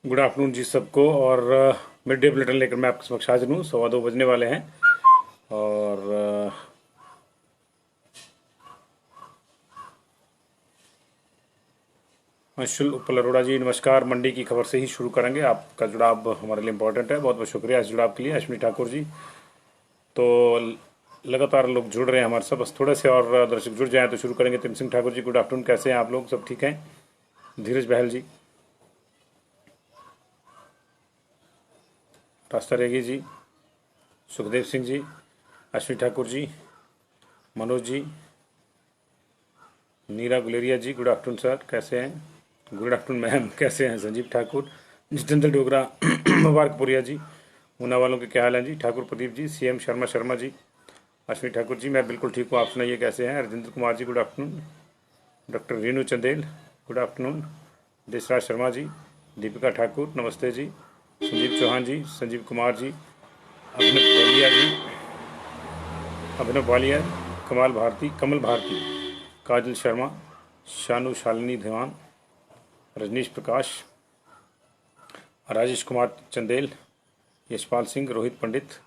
Good afternoon जी सबको। और mid day bulletin लेकर मैं आपके समक्ष हाजिर हूँ। 2:15 बजने वाले हैं और अंशुल उपल अरोड़ा जी नमस्कार। मंडी की खबर से ही शुरू करेंगे। आपका जुड़ाव हमारे लिए इम्पोर्टेंट है। बहुत बहुत शुक्रिया इस जुड़ाव के लिए। अश्विनी ठाकुर जी, तो लगातार लोग जुड़ रहे हैं हमारे साथ, बस थोड़े से और दर्शक जुड़ जाएं तो शुरू करेंगे। तिम सिंह ठाकुर जी गुड आफ्टरनून, कैसे हैं आप लोग? सब ठीक हैं? धीरज बहल जी, रास्ता रेगी जी, सुखदेव सिंह जी, अश्विनी ठाकुर जी, मनोज जी, नीरा गुलेरिया जी गुड आफ्टरनून सर, कैसे हैं? गुड आफ्टरनून मैम, कैसे हैं? संजीव ठाकुर, जितेंद्र डोगरा, मुबारकपुरिया जी, ऊना वालों के क्या हाल हैं जी? ठाकुर प्रदीप जी, सीएम शर्मा शर्मा जी, अश्विनी ठाकुर जी मैं बिल्कुल ठीक हूँ, आप सुनाइए कैसे हैं? Rajender Kumar ji good afternoon, doctor Renu Chandel good afternoon, Deshraj Sharma ji, Deepika Thakur नमस्ते जी, संजीव चौहान जी, संजीव कुमार जी, अभिनव वालिया जी, अभिनव वालिया, कमल भारती, काजल शर्मा, शानू शालिनी धीवान, रजनीश प्रकाश, राजेश कुमार चंदेल, यशपाल सिंह, रोहित पंडित,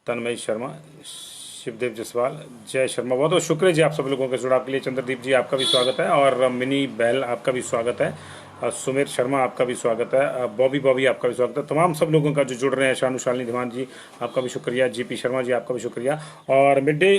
तन्मय शर्मा, शिवदेव जसवाल, जय शर्मा, बहुत बहुत शुक्रिया जी आप सब लोगों के जुड़ाव के लिए। चंद्रदीप जी आपका भी स्वागत है और मिनी बहल आपका भी स्वागत है, सुमेर शर्मा आपका भी स्वागत है, बॉबी बॉबी आपका भी स्वागत है। तमाम सब लोगों का जो जुड़ रहे हैं, शानू शालिनी धीमान जी आपका भी शुक्रिया, जीपी शर्मा जी आपका भी शुक्रिया। और मिड डे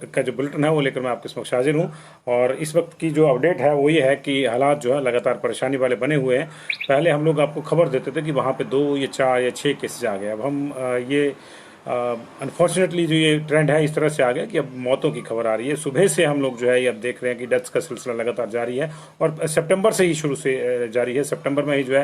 का जो बुलेटिन है वो लेकर मैं आपके समक्ष हाजिर हूँ। और इस वक्त की जो अपडेट है वो ये है कि हालात जो है लगातार परेशानी वाले बने हुए हैं। पहले हम लोग आपको खबर देते थे कि वहाँ पे 2 या 4 या 6 केसेज आ गए। अब हम ये अनफॉर्चुनेटली जो ये ट्रेंड है इस तरह से आ गया कि अब मौतों की खबर आ रही है। सुबह से हम लोग जो है ये अब देख रहे हैं कि डेथ्स का सिलसिला लगातार जारी है और सितंबर से ही शुरू से जारी है। सितंबर में ही जो है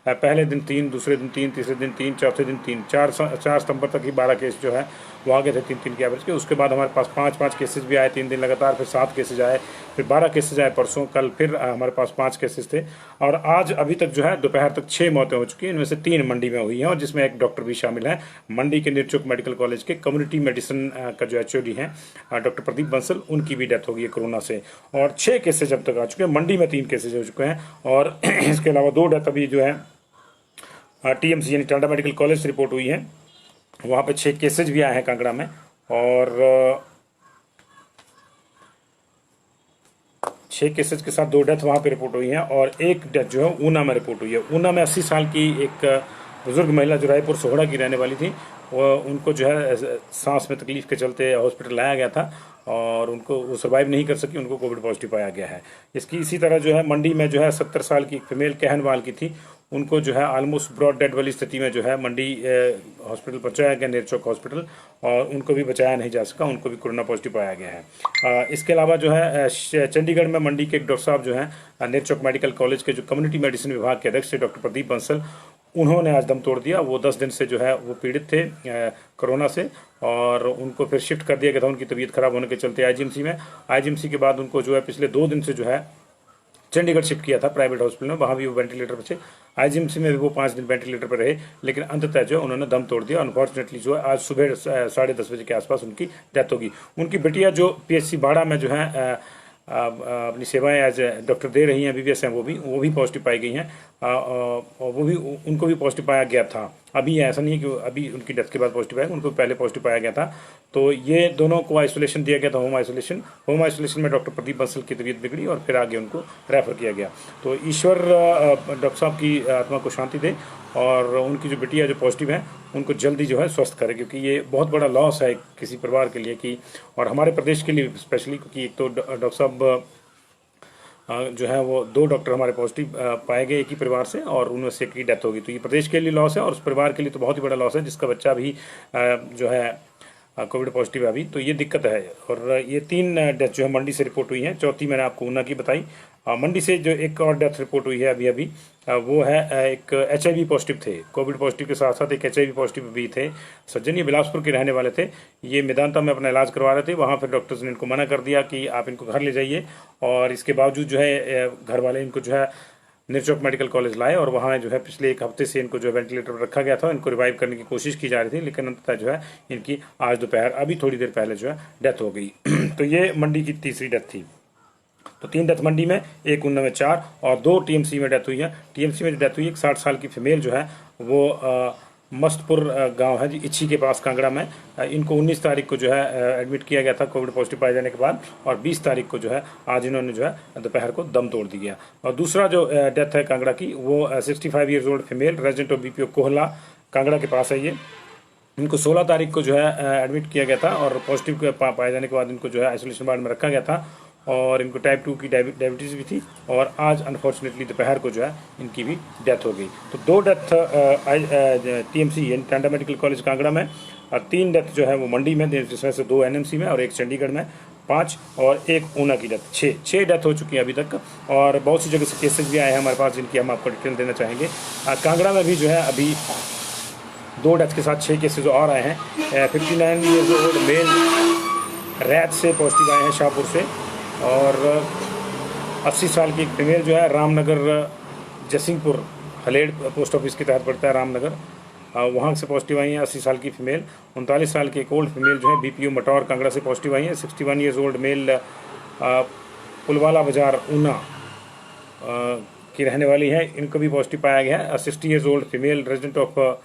पहले दिन 3, दूसरे दिन 3, तीसरे दिन 3, चौथे दिन 3, 4 सितंबर तक ही 12 केस जो है वो आ गए थे 3-3 के एवरेज के। उसके बाद हमारे पास 5-5 केसेस भी आए 3 दिन लगातार, फिर 7 केसेज आए, फिर 12 केसेज आए परसों, कल फिर हमारे पास 5 केसेस थे। और आज अभी तक जो है दोपहर तक 6 मौतें हो चुकी हैं, इनमें से 3 मंडी में हुई हैं और जिसमें एक डॉक्टर भी शामिल है। मंडी के निरचुक मेडिकल कॉलेज के कम्युनिटी मेडिसिन का जो एचओडी हैं डॉक्टर प्रदीप बंसल, उनकी भी डेथ हो गई है कोरोना से। और 6 केसेज अब तक आ चुके हैं। मंडी में 3 केसेज हो चुके हैं और इसके अलावा 2 डेथ अभी जो है टीएमसी यानी टाटा मेडिकल कॉलेज से रिपोर्ट हुई है। वहाँ पे 6 केसेज भी आए हैं कांगड़ा में और 6 केसेज के साथ 2 डेथ वहाँ पे रिपोर्ट हुई हैं और 1 डेथ जो है ऊना में रिपोर्ट हुई है। ऊना में 80 साल की एक बुजुर्ग महिला जो रायपुर सोहड़ा की रहने वाली थी, वो उनको जो है सांस में तकलीफ के चलते हॉस्पिटल लाया गया था और उनको वो सर्वाइव नहीं कर सकी, उनको कोविड पॉजिटिव पाया गया है। इसकी इसी तरह जो है मंडी में जो है 70 साल की एक फीमेल कहनवाल की थी, उनको जो है ऑलमोस्ट ब्रॉड डेड वाली स्थिति में जो है मंडी हॉस्पिटल पहुंचाया गया, नेरचौक हॉस्पिटल, और उनको भी बचाया नहीं जा सका, उनको भी कोरोना पॉजिटिव पाया गया है। इसके अलावा जो है चंडीगढ़ में मंडी के एक डॉक्टर साहब जो हैं नेरचौक मेडिकल कॉलेज के जो कम्युनिटी मेडिसिन विभाग के अध्यक्ष थे डॉक्टर प्रदीप बंसल, उन्होंने आज दम तोड़ दिया। वो 10 दिन से जो है वो पीड़ित थे कोरोना से और उनको फिर शिफ्ट कर दिया गया था उनकी तबीयत खराब होने के चलते आईजीएमसी में। आईजीएमसी के बाद उनको जो है पिछले 2 दिन से जो है चंडीगढ़ शिफ्ट किया था प्राइवेट हॉस्पिटल में, वहाँ भी वो वेंटिलेटर पर थे। आईजीएमसी में भी वो 5 दिन वेंटिलेटर पर रहे, लेकिन अंततः जो है उन्होंने दम तोड़ दिया। अनफॉर्चुनेटली जो है आज सुबह 10:30 बजे के आसपास उनकी डेथ होगी। उनकी बिटिया जो पीएचसी बाड़ा में जो है अपनी सेवाएं एज डॉक्टर दे रही हैं, एमबीबीएस हैं, वो भी पॉजिटिव पाई गई हैं और वो भी उनको भी पॉजिटिव पाया गया था। अभी ऐसा नहीं है कि अभी उनकी डेथ के बाद पॉजिटिव आया, उनको पहले पॉजिटिव पाया गया था। तो ये दोनों को आइसोलेशन दिया गया था, होम आइसोलेशन में डॉक्टर प्रदीप बंसल की तबीयत बिगड़ी और फिर आगे उनको रेफर किया गया। तो ईश्वर डॉक्टर साहब की आत्मा को शांति दे और उनकी जो बिटिया जो पॉजिटिव है उनको जल्दी जो है स्वस्थ करे, क्योंकि ये बहुत बड़ा लॉस है किसी परिवार के लिए कि, और हमारे प्रदेश के लिए स्पेशली, क्योंकि एक तो डॉक्टर साहब जो है वो 2 डॉक्टर हमारे पॉजिटिव पाए गए एक ही परिवार से और उनमें से एक की डेथ होगी। तो ये प्रदेश के लिए लॉस है और उस परिवार के लिए तो बहुत ही बड़ा लॉस है जिसका बच्चा भी जो है कोविड पॉजिटिव है अभी। तो ये दिक्कत है। और ये 3 डेथ जो है मंडी से रिपोर्ट हुई हैं, चौथी मैंने आपको ऊना की बताई। मंडी से जो एक और डेथ रिपोर्ट हुई है अभी अभी, वो है एक एचआईवी पॉजिटिव थे, कोविड पॉजिटिव के साथ साथ एक एचआईवी पॉजिटिव भी थे सज्जन। ये बिलासपुर के रहने वाले थे, ये मेदांता में अपना इलाज करवा रहे थे। वहाँ फिर डॉक्टर्स ने इनको मना कर दिया कि आप इनको घर ले जाइए, और इसके बावजूद जो है घर वाले इनको जो है निरचौक मेडिकल कॉलेज लाए और वहाँ जो है पिछले 1 हफ्ते से इनको जो है वेंटिलेटर पर रखा गया था। इनको रिवाइव करने की कोशिश की जा रही थी, लेकिन अंततः जो है इनकी आज दोपहर अभी थोड़ी देर पहले जो है डेथ हो गई। तो ये मंडी की तीसरी डेथ थी। तो 3 डेथ मंडी में, एक ऊना में 4 और 2 टीएमसी में डेथ हुई है। टीएमसी में जो डेथ हुई है, एक 60 साल की फीमेल जो है वो मस्तपुर गांव है जी, इच्छी के पास कांगड़ा में। इनको 19 तारीख को जो है एडमिट किया गया था कोविड पॉजिटिव पाए जाने के बाद, और 20 तारीख को जो है आज इन्होंने जो है दोपहर को दम तोड़ दिया। और दूसरा जो डेथ है कांगड़ा की, वो 65 years old female resident of BPO Kohla Kangra के पास है। ये इनको 16 तारीख को जो है एडमिट किया गया था और पॉजिटिव पाए जाने के बाद इनको जो है आइसोलेशन वार्ड में रखा गया था, और इनको टाइप 2 की डायबिटीज़ भी थी, और आज अनफॉर्चुनेटली दोपहर को जो है इनकी भी डेथ हो गई। तो 2 डेथ टीएमसी यानी टांडा मेडिकल कॉलेज कांगड़ा में, और 3 डेथ जो है वो मंडी में, जिसमें से 2 एनएमसी में और 1 चंडीगढ़ में, 5 और 1 ऊना की डेथ, 6 डेथ हो चुकी है अभी तक। और बहुत सी जगह से केसेज भी आए हैं हमारे पास, जिनकी हम आपको डिटेल देना चाहेंगे। कांगड़ा में भी जो है अभी 2 डेथ के साथ 6 केसेज और आए हैं। 59 ईयर्स ओल्ड मेल रैत से पॉजिटिव आए हैं शाहपुर से, और 80 साल की एक फीमेल जो है रामनगर जसिंगपुर हलेड़ पोस्ट ऑफिस के तहत पड़ता है रामनगर, वहाँ से पॉजिटिव आई हैं 80 साल की फीमेल। 39 साल की एक ओल्ड फीमेल जो है बीपीओ मटौर कांगड़ा से पॉजिटिव आई है। 61 ईयर्स ओल्ड मेल पुलवाला बाजार ऊना की रहने वाली है, इनको भी पॉजिटिव पाया गया है। 60 years old female resident of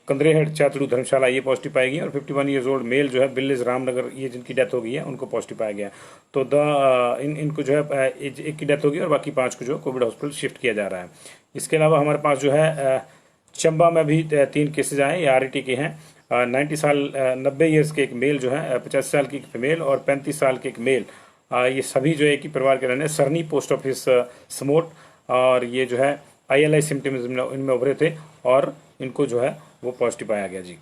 Kandrehat Chatru Dharamshala, ये पॉजिटिव पाई गई। और 51 ईयर्स ओल्ड मेल जो है बिल्लिज रामनगर, ये जिनकी डेथ हो गई है, उनको पॉजिटिव पाया गया। तो इनको जो है एक की डेथ होगी और बाकी 5 को जो कोविड हॉस्पिटल शिफ्ट किया जा रहा है। इसके अलावा हमारे पास जो है चंबा में भी 3 केसेज आए, ये आरईटी के हैं। 90 ईयर्स के एक मेल जो है, 85 साल की एक फीमेल और 35 साल के एक मेल, ये सभी जो एक ही परिवार के रहने, सरनी पोस्ट ऑफिस समोट, और ये जो है ILI सिम्टम्स इनमें उभरे थे और इनको जो है वो पॉजिटिव पाया गया जी।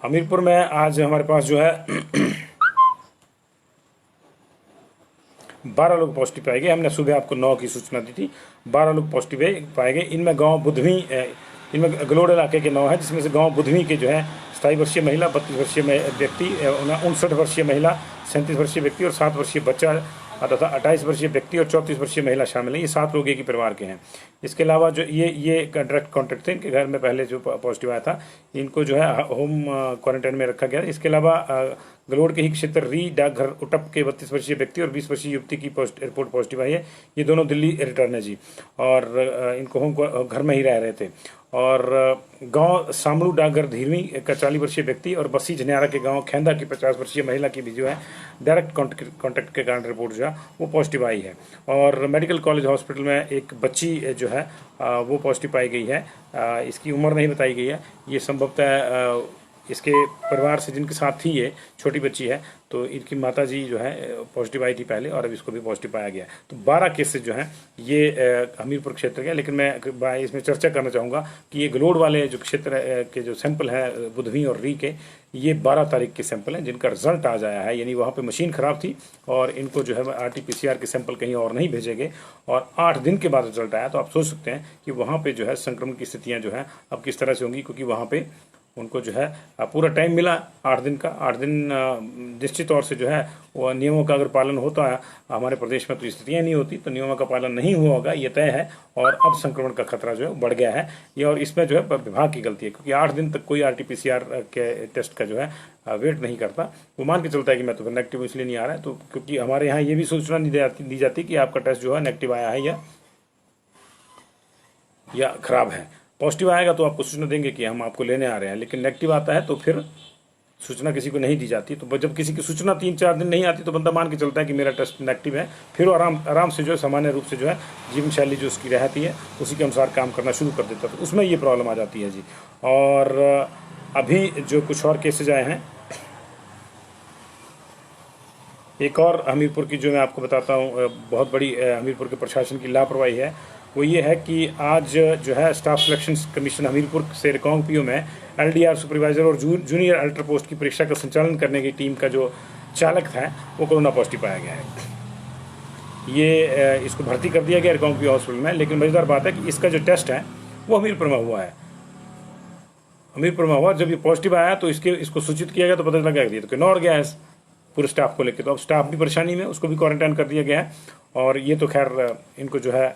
हमीरपुर में आज हमारे पास जो है 12 लोग पॉजिटिव पाए गए। हमने सुबह आपको 9 की सूचना दी थी। 12 लोग पॉजिटिव पाए गए। इनमें गांव बुधवी, इनमें गलोड़ इलाके के 9 हैं, जिसमें से गांव बुधवी के जो है 27 वर्षीय महिला, 32 वर्षीय व्यक्ति, 59 वर्षीय महिला, 37 वर्षीय व्यक्ति और 7 वर्षीय बच्चा तथा 28 वर्षीय व्यक्ति और 34 वर्षीय महिला शामिल हैं। ये 7 लोग एक ही परिवार के हैं। इसके अलावा जो ये डायरेक्ट कॉन्टैक्ट थे, इनके घर में पहले जो पॉजिटिव आया था, इनको जो है होम क्वारंटाइन में रखा गया। इसके अलावा गलोड़ के ही क्षेत्र री डाकघर उटप के 32 वर्षीय व्यक्ति और 20 वर्षीय युवती की रिपोर्ट पॉजिटिव आई है। ये दोनों दिल्ली रिटर्न है जी, और इनको होम घर में ही रह रहे थे। और गांव सामड़ू डाकघर धीरवी का 40 वर्षीय व्यक्ति और बस्सी झनियारा के गांव खेंदा की 50 वर्षीय महिला की भी जो है डायरेक्ट कॉन्टैक्ट के कारण रिपोर्ट जो है वो पॉजिटिव आई है। और मेडिकल कॉलेज हॉस्पिटल में एक बच्ची जो है वो पॉजिटिव पाई गई है। इसकी उम्र नहीं बताई गई है। ये संभवतः इसके परिवार से जिनके साथ थी, ये छोटी बच्ची है, तो इनकी माताजी जो है पॉजिटिव आई थी पहले, और अब इसको भी पॉजिटिव पाया गया। तो 12 केसेज जो हैं ये हमीरपुर क्षेत्र के। लेकिन मैं इसमें चर्चा करना चाहूँगा कि ये गलोड़ वाले जो क्षेत्र के जो सैंपल हैं बुधवी और री के, ये 12 तारीख के सैंपल हैं, जिनका रिजल्ट आज आया है। यानी वहाँ पे मशीन ख़राब थी और इनको जो है RT-PCR के सैंपल कहीं और नहीं भेजे गए, और 8 दिन के बाद रिजल्ट आया। तो आप सोच सकते हैं कि वहाँ पे जो है संक्रमण की स्थितियाँ जो हैं अब किस तरह से होंगी, क्योंकि वहाँ पे उनको जो है पूरा टाइम मिला 8 दिन का। 8 दिन निश्चित तौर से जो है वो नियमों का अगर पालन होता है, हमारे प्रदेश में तो स्थितियाँ नहीं होती, तो नियमों का पालन नहीं हुआ होगा, ये तय है। और अब संक्रमण का खतरा जो है बढ़ गया है ये, और इसमें जो है विभाग की गलती है, क्योंकि 8 दिन तक कोई RT-PCR के टेस्ट का जो है वेट नहीं करता। वो मान के चलता है कि मैं तो नेगेटिव इसलिए नहीं आ रहा है, तो क्योंकि हमारे यहाँ ये भी सूचना नहीं दी जाती कि आपका टेस्ट जो है नेगेटिव आया है या खराब है। पॉजिटिव आएगा तो आपको सूचना देंगे कि हम आपको लेने आ रहे हैं, लेकिन नेगेटिव आता है तो फिर सूचना किसी को नहीं दी जाती। तो जब किसी की सूचना 3-4 दिन नहीं आती, तो बंदा मान के चलता है कि मेरा टेस्ट नेगेटिव है, फिर आराम से जो है सामान्य रूप से जो है जीवन शैली जो उसकी रहती है उसी के अनुसार काम करना शुरू कर देता है। तो उसमें ये प्रॉब्लम आ जाती है जी। और अभी जो कुछ और केसेज आए हैं, एक और हमीरपुर की जो मैं आपको बताता हूँ बहुत बड़ी हमीरपुर के प्रशासन की लापरवाही है, वो ये है कि आज जो है स्टाफ सिलेक्शन कमीशन हमीरपुर से रिकांगपिओ में LDR सुपरवाइजर और जूनियर अल्टर पोस्ट की परीक्षा का संचालन करने की टीम का जो चालक था वो कोरोना पॉजिटिव पाया गया है। ये इसको भर्ती कर दिया गया रिकांगपिओ हॉस्पिटल में, लेकिन मजेदार बात है कि इसका जो टेस्ट है वो हमीरपुर में हुआ है। हमीरपुर में हुआ, जब ये पॉजिटिव आया तो इसको सूचित किया गया, तो पता लगा दिया, तो किन्नौर गया है पूरे स्टाफ को लेकर। तो अब स्टाफ भी परेशानी में, उसको भी क्वारंटाइन कर दिया गया है। और ये तो खैर इनको जो है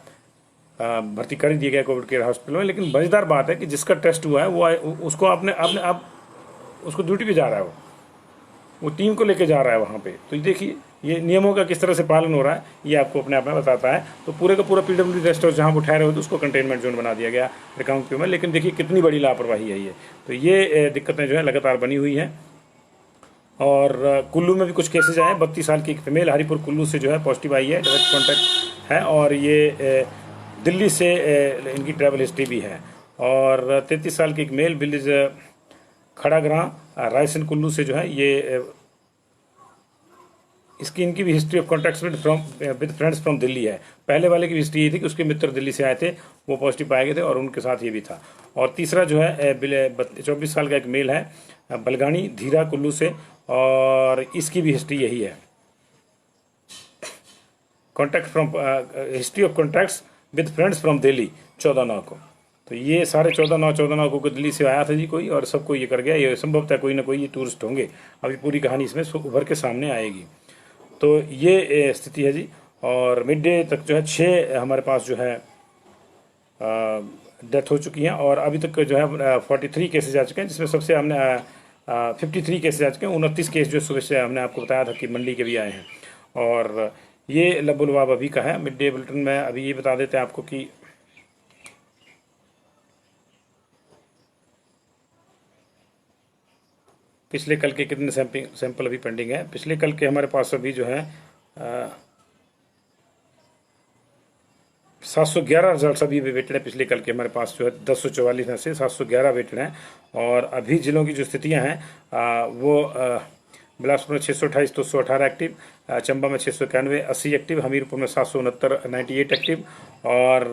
भर्ती कर ही दिया गया कोविड केयर हॉस्पिटल में। लेकिन मजेदार बात है कि जिसका टेस्ट हुआ है वो उसको आप उसको ड्यूटी पे जा रहा है वो, वो टीम को लेके जा रहा है वहाँ पे। तो ये देखिए ये नियमों का किस तरह से पालन हो रहा है, ये आपको अपने आप में बताता है। तो पूरे का पूरा PWD रेस्ट हाउस जहाँ वो ठहरे हुए थे उसको कंटेनमेंट जोन बना दिया गया रिकांगपिओ में। लेकिन देखिए कितनी बड़ी लापरवाही है ये। तो ये दिक्कतें जो है लगातार बनी हुई हैं। और कुल्लू में भी कुछ केसेज आए हैं। 32 साल की एक फीमेल हरिपुर कुल्लू से जो है पॉजिटिव आई है, डायरेक्ट कॉन्टैक्ट है। और ये दिल्ली से इनकी ट्रैवल हिस्ट्री भी है। और 33 साल की एक मेल विलेज खड़ाग्रां रायसन कुल्लू से जो है ये इसकी इनकी भी history of contacts with friends from Delhi है। पहले वाले की हिस्ट्री ये थी कि उसके मित्र दिल्ली से आए थे, वो पॉजिटिव पाए गए थे और उनके साथ ये भी था। और तीसरा जो है 24 साल का एक मेल है बलगानी धीरा कुल्लू से, और इसकी भी हिस्ट्री यही है। Contact from history of contacts with friends from Delhi 14/9 को। तो ये सारे 14/9 को दिल्ली से आया था जी कोई, और सबको ये कर गया। ये संभवतः कोई ना कोई ये टूरिस्ट होंगे। अभी पूरी कहानी इसमें उभर के सामने आएगी। तो ये स्थिति है जी। और मिड डे तक जो है 6 हमारे पास जो है डेथ हो चुकी हैं। और अभी तक जो है 43 केसेज आ चुके हैं, जिसमें सबसे हमने 53 केसेज आ चुके हैं। 29 केस जो सुबह से हमने आपको बताया था कि मंडी के भी आए हैं। और ये लबुलवाब अभी का है। मिड डे बुलेटिन में अभी ये बता देते हैं आपको कि पिछले कल के कितने सैंपल अभी पेंडिंग है। पिछले कल के हमारे पास अभी जो है 711 रिजल्ट अभी वेटेड है। पिछले कल के हमारे पास जो है 1044 में से 711 वेटेड हैं। और अभी जिलों की जो स्थितियां हैं वो बिलासपुर में 628 तो 118 एक्टिव, चंबा में 691 80 एक्टिव, हमीरपुर में 769 98 एक्टिव, और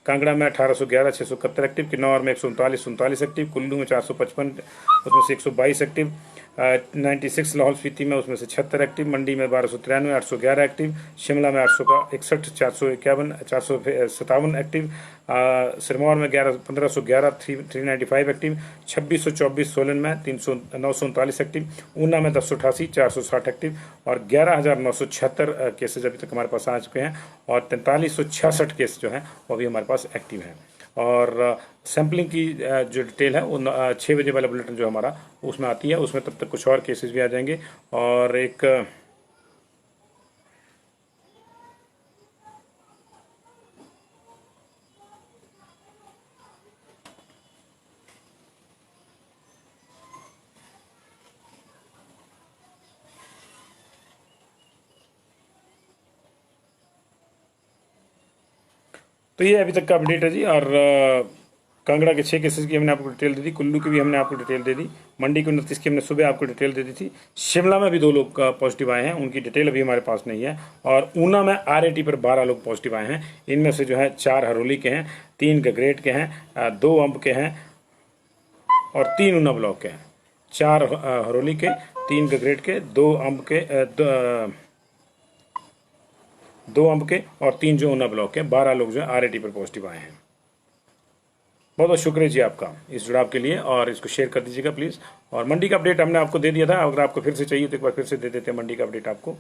कांगड़ा में 1811 671 एक्टिव, किन्नौर में 139 एक्टिव, कुल्लू में 455 उसमें से 122 एक्टिव, 96 लाहौल स्पीति में उसमें से 76 एक्टिव, मंडी में 1293 811 एक्टिव, शिमला में 861 451 457 एक्टिव, सिरमौर में 1511 395 एक्टिव, 2624 सोलन में 939 एक्टिव, ऊना में 1088 460 एक्टिव, और 11,976 केसेज अभी तक हमारे पास आ चुके हैं। और 4366 केस जो हैं वो अभी हमारे पास एक्टिव हैं। और सैम्पलिंग की जो डिटेल है वो 6 बजे वाला बुलेटिन जो हमारा उसमें आती है। उसमें तब तक कुछ और केसेस भी आ जाएंगे। और एक तो ये अभी तक का अपडेट है जी। और कांगड़ा के 6 केसेस की हमने आपको डिटेल दे दी, कुल्लू की भी हमने आपको डिटेल दे दी, मंडी की 29 की हमने सुबह आपको डिटेल दे दी थी, शिमला में भी 2 लोग पॉजिटिव आए हैं, उनकी डिटेल अभी हमारे पास नहीं है। और ऊना में RAT पर 12 लोग पॉजिटिव आए हैं। इनमें से जो है 4 हरोली के हैं, 3 गगरेट के हैं, 2 अंब के हैं और 3 ऊना ब्लॉक के हैं। 4 हरोली के, 3 गगरेट के, 2 अंब के, 2 अंब के और 3 जो ऊना ब्लॉक के, 12 लोग जो है RAT पर पॉजिटिव आए हैं। बहुत बहुत शुक्रिया जी आपका इस जुड़ाव के लिए, और इसको शेयर कर दीजिएगा प्लीज़। और मंडी का अपडेट हमने आपको दे दिया था, अगर आपको फिर से चाहिए तो एक बार फिर से दे देते हैं मंडी का अपडेट आपको।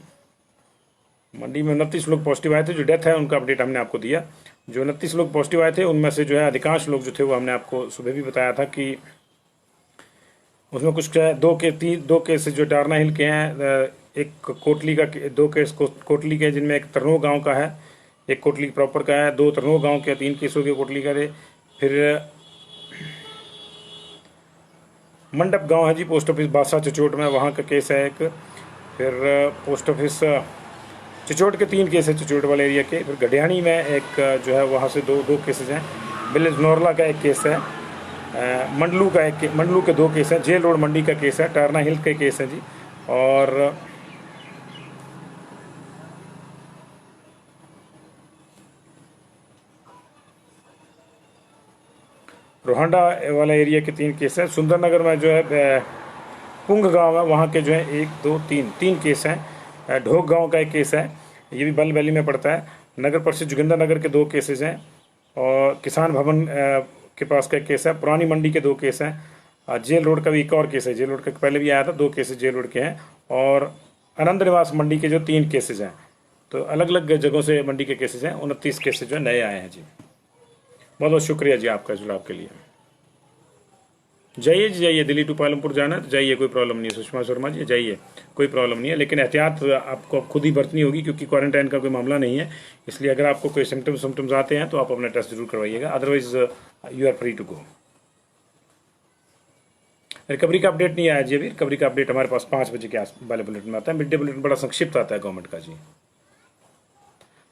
मंडी में 29 लोग पॉजिटिव आए थे, जो डेथ है उनका अपडेट हमने आपको दिया। जो 29 लोग पॉजिटिव आए थे उनमें से जो है अधिकांश लोग जो थे वो हमने आपको सुबह भी बताया था कि उसमें कुछ 2 केस जो टारना हिल के हैं, एक कोटली का, 2 केस कोटली के जिनमें एक तरनों गांव का है, एक कोटली प्रॉपर का है, 2 तरनों गांव के, 3 केसों के कोटली का है। फिर मंडप गांव है जी, पोस्ट ऑफिस बासा चिचोट में, वहाँ का केस है एक। फिर पोस्ट ऑफिस चिचोट के 3 केस है चिचोट वाले एरिया के। फिर गढ़ियानी में एक जो है वहाँ से दो केसेज हैं। विलेज नौरला का एक केस है, मंडलू के 2 केस हैं, जेल रोड मंडी का केस है, टारना हिल के केस है जी। और रोहंडा वाला एरिया के 3 केस हैं। सुंदरनगर में जो है पुंग गांव है, वहाँ के जो है 1 2 3 केस हैं। ढोक गांव का एक केस है, ये भी बल वैली में पड़ता है। नगर परिषद जोगिंदरनगर के 2 केसेस हैं। और किसान भवन के पास का एक केस है। पुरानी मंडी के 2 केस हैं। जेल रोड का भी एक और केस है, जेल रोड का पहले भी आया था, 2 केसेस जेल रोड के हैं। और आनंद निवास मंडी के जो 3 केसेज हैं। तो अलग अलग जगहों से मंडी के केसेज हैं। 29 केसेज जो नए आए हैं जी। बहुत बहुत शुक्रिया जी आपका जुड़ाव के लिए। जाइए जी जाइए, दिल्ली टू पालमपुर जाना है तो जाइए, कोई प्रॉब्लम नहीं है सुषमा शर्मा जी, जाइए, कोई प्रॉब्लम नहीं है। लेकिन एहतियात आपको अब खुद ही बरतनी होगी, क्योंकि क्वारंटाइन का कोई मामला नहीं है। इसलिए अगर आपको कोई सिम्टम्स आते हैं तो आप अपना टेस्ट जरूर करवाइएगा, otherwise you are free to go. Recovery का अपडेट नहीं आया जी अभी। रिकवरी का अपडेट हमारे पास 5 बजे के आस वाले बुलेटिन में आता है। मिड डे बुलेटिन बड़ा संक्षिप्त आता है गवर्नमेंट का जी।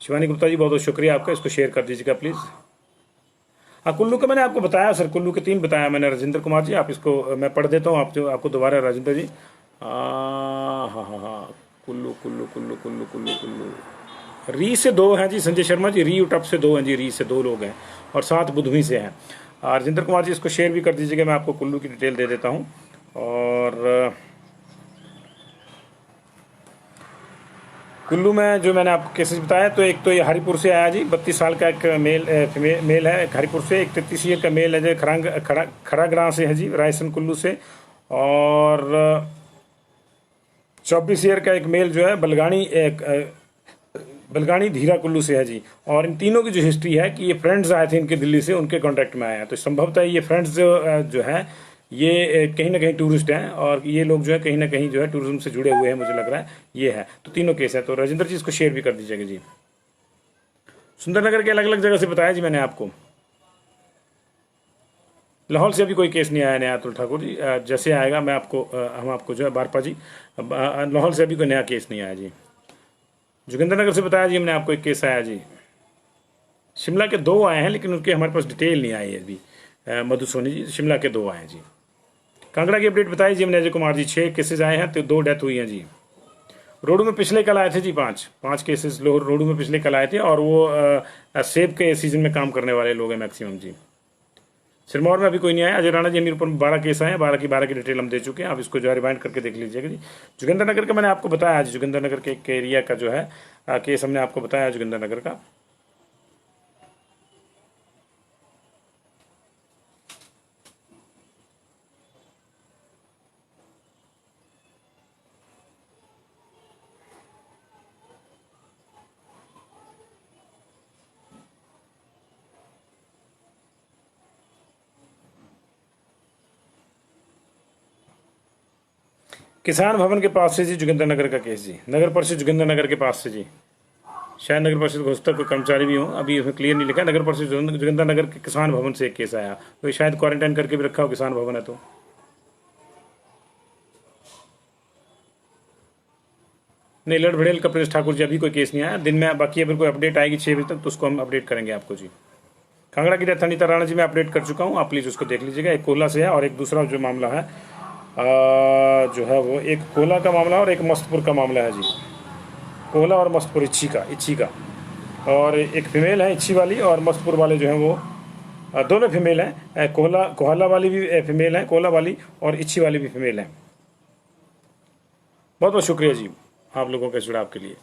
शिवानी गुप्ता जी बहुत बहुत शुक्रिया आपका, इसको शेयर कर दीजिएगा प्लीज़। हाँ, कुल्लू का मैंने आपको बताया सर, कुल्लू के 3 बताया मैंने राजेंद्र कुमार जी। आप इसको मैं पढ़ देता हूँ आपको दोबारा राजेंद्र जी। हाँ हाँ हाँ, कुल्लू कुल्लू कुल्लू कुल्लू कुल्लू कुल्लू री से 2 हैं जी संजय शर्मा जी, री उटप से 2 हैं जी, री से 2 लोग हैं और 7 बुधवी से हैं। राजेंद्र कुमार जी इसको शेयर भी कर दीजिएगा, मैं आपको कुल्लू की डिटेल दे देता हूँ। और कुल्लू में जो मैंने आपको केसेस बताया, तो एक तो ये हरिपुर से आया जी, 32 साल का एक मेल है एक हरिपुर से। एक 33 ईयर का मेल है जो खरागड़ा से है जी, रायसन कुल्लू से। और 24 ईयर का एक मेल जो है बलगानी धीरा कुल्लू से है जी। और इन तीनों की जो हिस्ट्री है कि ये फ्रेंड्स आए थे इनके दिल्ली से, उनके कॉन्टैक्ट में आए हैं। तो संभवतः ये फ्रेंड्स जो है ये कहीं ना कहीं टूरिस्ट हैं, और ये लोग जो है कहीं ना कहीं जो है टूरिज्म से जुड़े हुए हैं, मुझे लग रहा है ये है। तो तीनों केस है। तो राजेंद्र जी इसको शेयर भी कर दीजिएगा जी। सुंदरनगर के अलग अलग जगह से बताया जी मैंने आपको। लाहौल से अभी कोई केस नहीं आया नया अतुल ठाकुर जी, जैसे आएगा मैं आपको हम आपको जो है बारपा जी, लाहौल से अभी कोई नया केस नहीं आया जी। जोगिंद्रनगर से बताया जी हमने आपको एक केस आया जी। शिमला के 2 आए हैं, लेकिन उनके हमारे पास डिटेल नहीं आई है अभी। मधु सोनी जी, शिमला के 2 आए हैं जी। कांगड़ा की अपडेट बताई जी हमने अजय कुमार जी। 6 केसेस आए हैं तो 2 डेथ हुई हैं जी। रोडू में पिछले कल आए थे जी 5 केसेस रोडू में पिछले कल आए थे, और वो सेब के सीजन में काम करने वाले लोग हैं मैक्सिमम जी। सिरमौर में अभी कोई नहीं आया। अजय राणा जी हमीरपुर में 12 केस आए हैं, 12 की डिटेल हम दे चुके हैं, आप इसको जो है रिवाइंड करके देख लीजिएगा जी। जोगिंद्रनगर का मैंने आपको बताया जी, जोगिंद्रनगर के एक एरिया का जो है केस हमने आपको बताया जोगिंद्रनगर का। किसान भवन के पास से जी जोगिंद्रनगर का केस जी, नगर परिषद जोगिंद्रनगर के पास से जी। शायद नगर परिषद घोषतक के कर्मचारी भी हों, अभी उसमें क्लियर नहीं लिखा। नगर परिषद जोगिंद्रनगर के किसान भवन से एक केस आया, तो शायद क्वारंटाइन करके भी रखा हो किसान भवन है तो। नहीं, लड़ भड़ेल का प्रिंस ठाकुर जी अभी कोई केस नहीं आया दिन में। बाकी अगर कोई अपडेट आएगी 6 बजे तक तो उसको हम अपडेट करेंगे आपको जी। कांगड़ा की डेथ अनीता राणा जी मैं अपडेट कर चुका हूँ, आप प्लीज़ उसको देख लीजिएगा। एक कोला से है और एक दूसरा जो मामला है जो है वो एक कोला का मामला और एक मस्तपुर का मामला है जी। कोला और मस्तपुर इच्छी का और एक फीमेल है इच्छी वाली, और मस्तपुर वाले जो हैं वो दोनों फीमेल हैं। कोहला वाली भी फीमेल है, कोला वाली, और इच्छी वाली भी फीमेल है। बहुत बहुत शुक्रिया जी आप लोगों के जुड़ाव के लिए।